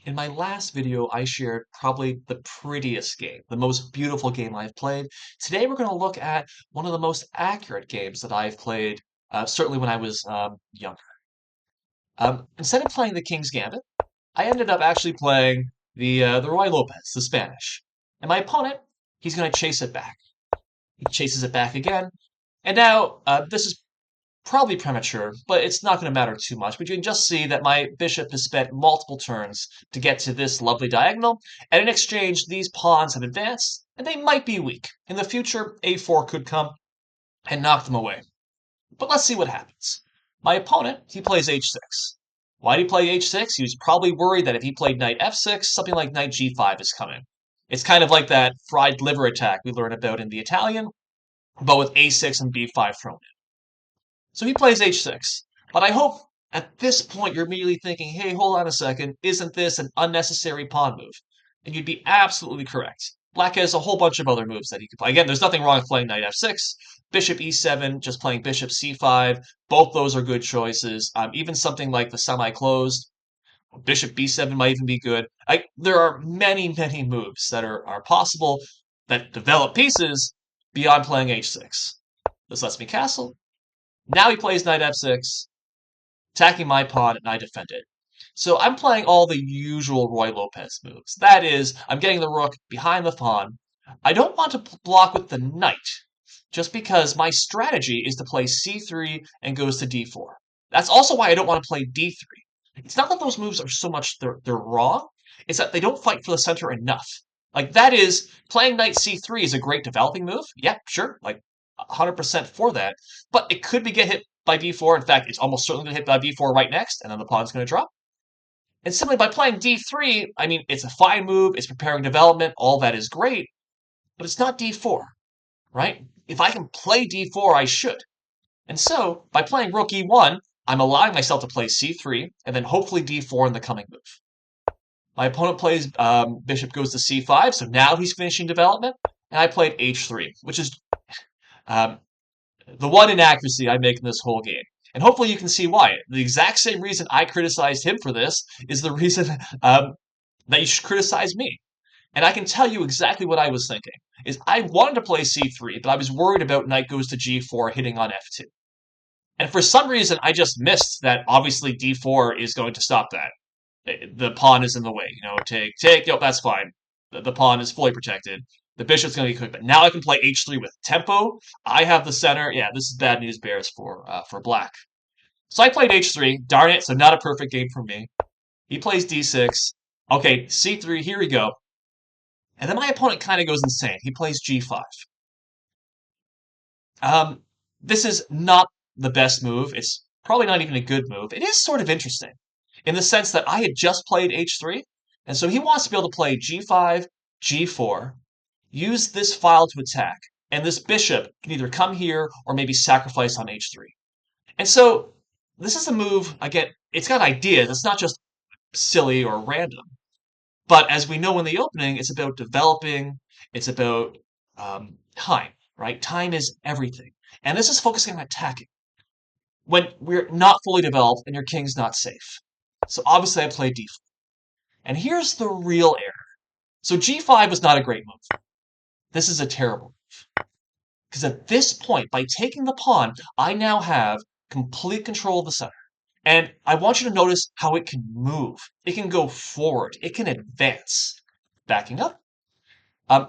In my last video, I shared probably the prettiest game, the most beautiful game I've played. Today, we're going to look at one of the most accurate games that I've played, certainly when I was younger. Instead of playing the King's Gambit, I ended up actually playing the Roy Lopez, the Spanish. And my opponent, he's going to chase it back. He chases it back again. And now, this is probably premature, but it's not going to matter too much. But you can just see that my bishop has spent multiple turns to get to this lovely diagonal, and in exchange, these pawns have advanced, and they might be weak. In the future, a4 could come and knock them away. But let's see what happens. My opponent, he plays h6. Why did he play h6? He was probably worried that if he played knight f6, something like knight g5 is coming. It's kind of like that fried liver attack we learn about in the Italian, but with a6 and b5 thrown in. So he plays h6. But I hope at this point you're immediately thinking, hey, hold on a second, isn't this an unnecessary pawn move? And you'd be absolutely correct. Black has a whole bunch of other moves that he could play. Again, there's nothing wrong with playing knight f6, bishop e7, just playing bishop c5. Both those are good choices. Even something like the semi-closed, bishop b7 might even be good. There are many, many moves that are possible that develop pieces beyond playing h6. This lets me castle. Now he plays knight f6, attacking my pawn, and I defend it. So I'm playing all the usual Roy Lopez moves. That is, I'm getting the rook behind the pawn. I don't want to block with the knight, just because my strategy is to play c3 and goes to d4. That's also why I don't want to play d3. It's not that those moves are so much they're wrong, it's that they don't fight for the center enough. Like, that is, playing knight c3 is a great developing move. Yeah, sure, like 100% for that. But it could be get hit by b4. In fact, it's almost certainly going to hit by b4 right next, and then the pawn's going to drop. And simply by playing d3, I mean, it's a fine move, it's preparing development, all that is great, but it's not d4, right? If I can play d4, I should. And so, by playing rook e1, I'm allowing myself to play c3, and then hopefully d4 in the coming move. My opponent plays bishop goes to c5, so now he's finishing development, and I played h3, which is um, the one inaccuracy I make in this whole game. And hopefully you can see why. The exact same reason I criticized him for this is the reason that you should criticize me. And I can tell you exactly what I was thinking. Is I wanted to play c3, but I was worried about knight goes to g4 hitting on f2. And for some reason, I just missed that obviously d4 is going to stop that. The pawn is in the way. Take, yep, that's fine. The pawn is fully protected. The bishop's going to be quick, but now I can play h3 with tempo. I have the center. Yeah, this is bad news bears for black. So I played h3. Darn it, so not a perfect game for me. He plays d6. Okay, c3, here we go. And then my opponent kind of goes insane. He plays g5. Um, this is not the best move. It's probably not even a good move. It is sort of interesting in the sense that I had just played h3, and so he wants to be able to play g5, g4, use this file to attack, and this bishop can either come here or maybe sacrifice on h3. And so this is a move, again, it's got ideas. It's not just silly or random. But as we know in the opening, it's about developing, it's about time, right? Time is everything. And this is focusing on attacking when we're not fully developed and your king's not safe. So obviously I played d4. And here's the real error. So g5 was not a great move. This is a terrible move. Because at this point, by taking the pawn, I now have complete control of the center. And I want you to notice how it can move. It can go forward. It can advance. Backing up.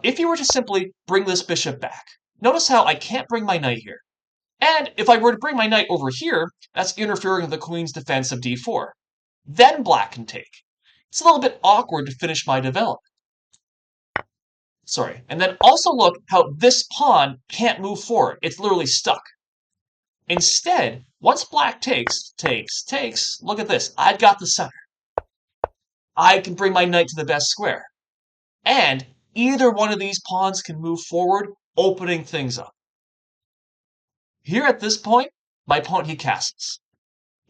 If you were to simply bring this bishop back, notice how I can't bring my knight here. And if I were to bring my knight over here, that's interfering with the queen's defense of d4. Then black can take. It's a little bit awkward to finish my development. Sorry. And then also look how this pawn can't move forward. It's literally stuck. Instead, once black takes, look at this. I've got the center. I can bring my knight to the best square. And either one of these pawns can move forward, opening things up. Here at this point, my opponent, he castles.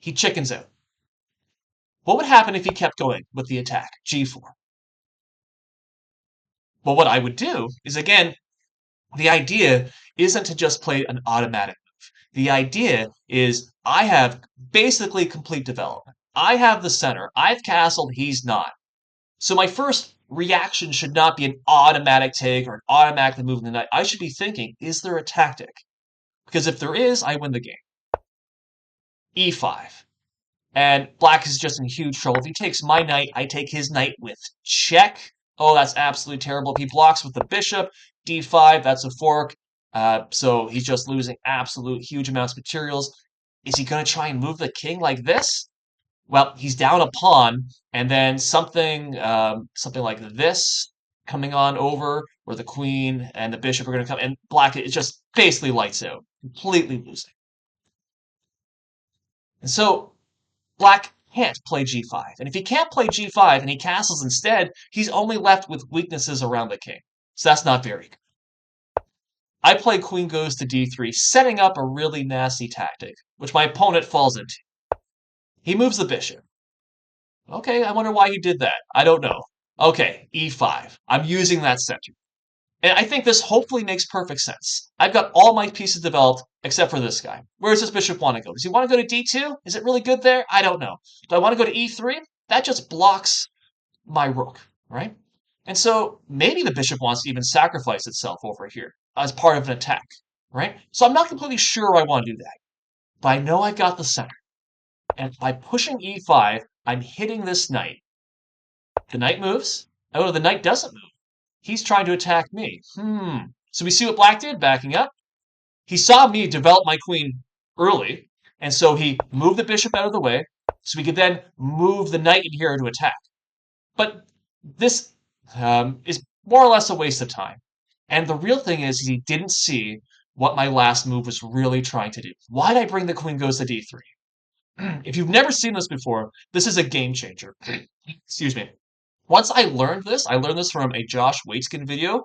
He chickens out. What would happen if he kept going with the attack? g4. Well, what I would do is, again, the idea isn't to just play an automatic move. The idea is I have basically complete development. I have the center. I've castled, he's not. So my first reaction should not be an automatic take or an automatically moving the knight. I should be thinking, is there a tactic? Because if there is, I win the game. E5. And black is just in huge trouble. If he takes my knight, I take his knight with check. Oh, that's absolutely terrible. If he blocks with the bishop, d5, that's a fork. So he's just losing absolute huge amounts of materials. Is he going to try and move the king like this? Well, he's down a pawn, and then something like this coming on over, where the queen and the bishop are going to come, and black is just basically lights out, completely losing. And so black can't play g5. And if he can't play g5 and he castles instead, he's only left with weaknesses around the king. So that's not very good. I play queen goes to d3, setting up a really nasty tactic, which my opponent falls into. He moves the bishop. Okay, I wonder why he did that. I don't know. Okay, e5. I'm using that center. And I think this hopefully makes perfect sense. I've got all my pieces developed except for this guy. Where does this bishop want to go? Does he want to go to d2? Is it really good there? I don't know. Do I want to go to e3? That just blocks my rook, right? And so maybe the bishop wants to even sacrifice itself over here as part of an attack, right? So I'm not completely sure I want to do that. But I know I've got the center. And by pushing e5, I'm hitting this knight. The knight moves. Oh, the knight doesn't move. He's trying to attack me. So we see what black did, backing up. He saw me develop my queen early, and so he moved the bishop out of the way, so we could then move the knight in here to attack. But this is more or less a waste of time. And the real thing is he didn't see what my last move was really trying to do. Why did I bring the queen goes to d3? If you've never seen this before, this is a game changer. Excuse me. Once I learned this from a Josh Waitzkin video.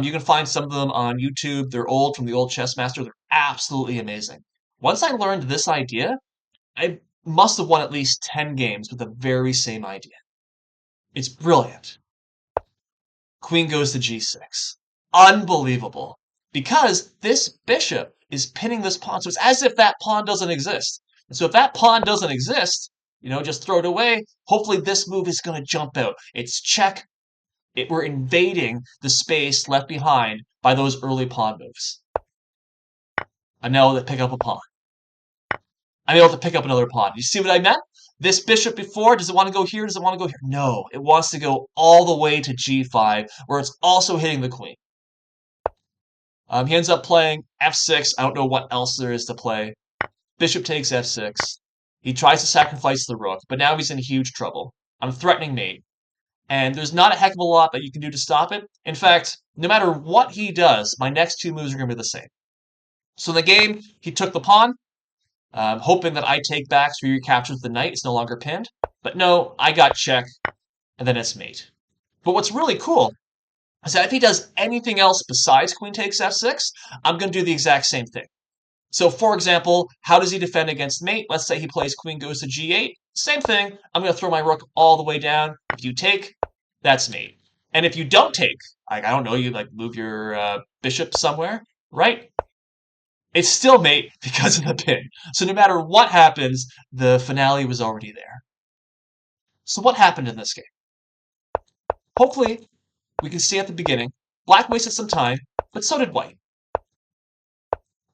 You can find some of them on YouTube. They're old from the old chess master. They're absolutely amazing. Once I learned this idea, I must have won at least 10 games with the very same idea. It's brilliant. Queen goes to g6. Unbelievable. Because this bishop is pinning this pawn. So it's as if that pawn doesn't exist. And so if that pawn doesn't exist, just throw it away. Hopefully this move is going to jump out. It's check. We're invading the space left behind by those early pawn moves. I'm now able to pick up a pawn. I'm able to pick up another pawn. You see what I meant? This bishop before, does it want to go here? Does it want to go here? No, it wants to go all the way to g5, where it's also hitting the queen. He ends up playing f6. I don't know what else there is to play. Bishop takes f6. He tries to sacrifice the rook, but now he's in huge trouble. I'm threatening mate. And there's not a heck of a lot that you can do to stop it. In fact, no matter what he does, my next two moves are going to be the same. So in the game, he took the pawn, hoping that I take back so he recaptures the knight. It's no longer pinned. But no, I got check, and then it's mate. But what's really cool is that if he does anything else besides queen takes f6, I'm going to do the exact same thing. So, for example, how does he defend against mate? Let's say he plays queen goes to g8. Same thing. I'm going to throw my rook all the way down. If you take, that's mate. And if you don't take, like I don't know, you like move your bishop somewhere, right? It's still mate because of the pin. So no matter what happens, the finale was already there. So what happened in this game? Hopefully, we can see at the beginning. Black wasted some time, but so did white.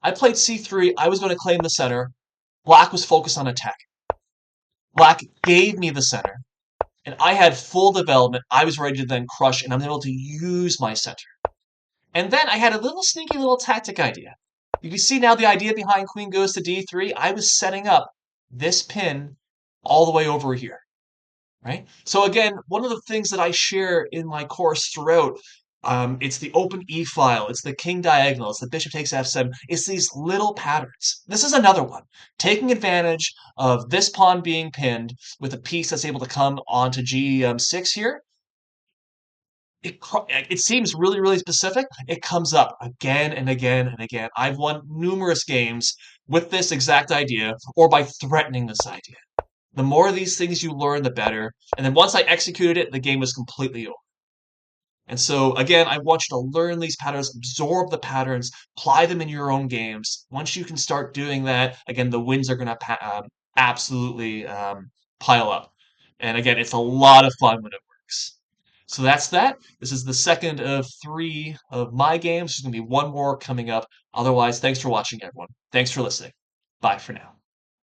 I played c3. I was going to claim the center. Black was focused on attacking. Black gave me the center, and I had full development. I was ready to then crush, and I'm able to use my center. And then I had a little sneaky little tactic idea. You can see now the idea behind queen goes to d3. I was setting up this pin all the way over here, right? So again, one of the things that I share in my course throughout, it's the open E file, it's the king diagonal, it's the bishop takes f7, it's these little patterns. This is another one, taking advantage of this pawn being pinned with a piece that's able to come onto g6 here. It seems really, really specific. It comes up again and again and again. I've won numerous games with this exact idea or by threatening this idea. The more of these things you learn, the better. And then once I executed it, the game was completely over. And so, again, I want you to learn these patterns, absorb the patterns, apply them in your own games. Once you can start doing that, again, the wins are going to absolutely pile up. And again, it's a lot of fun when it works. So that's that. This is the second of three of my games. There's going to be one more coming up. Otherwise, thanks for watching, everyone. Thanks for listening. Bye for now.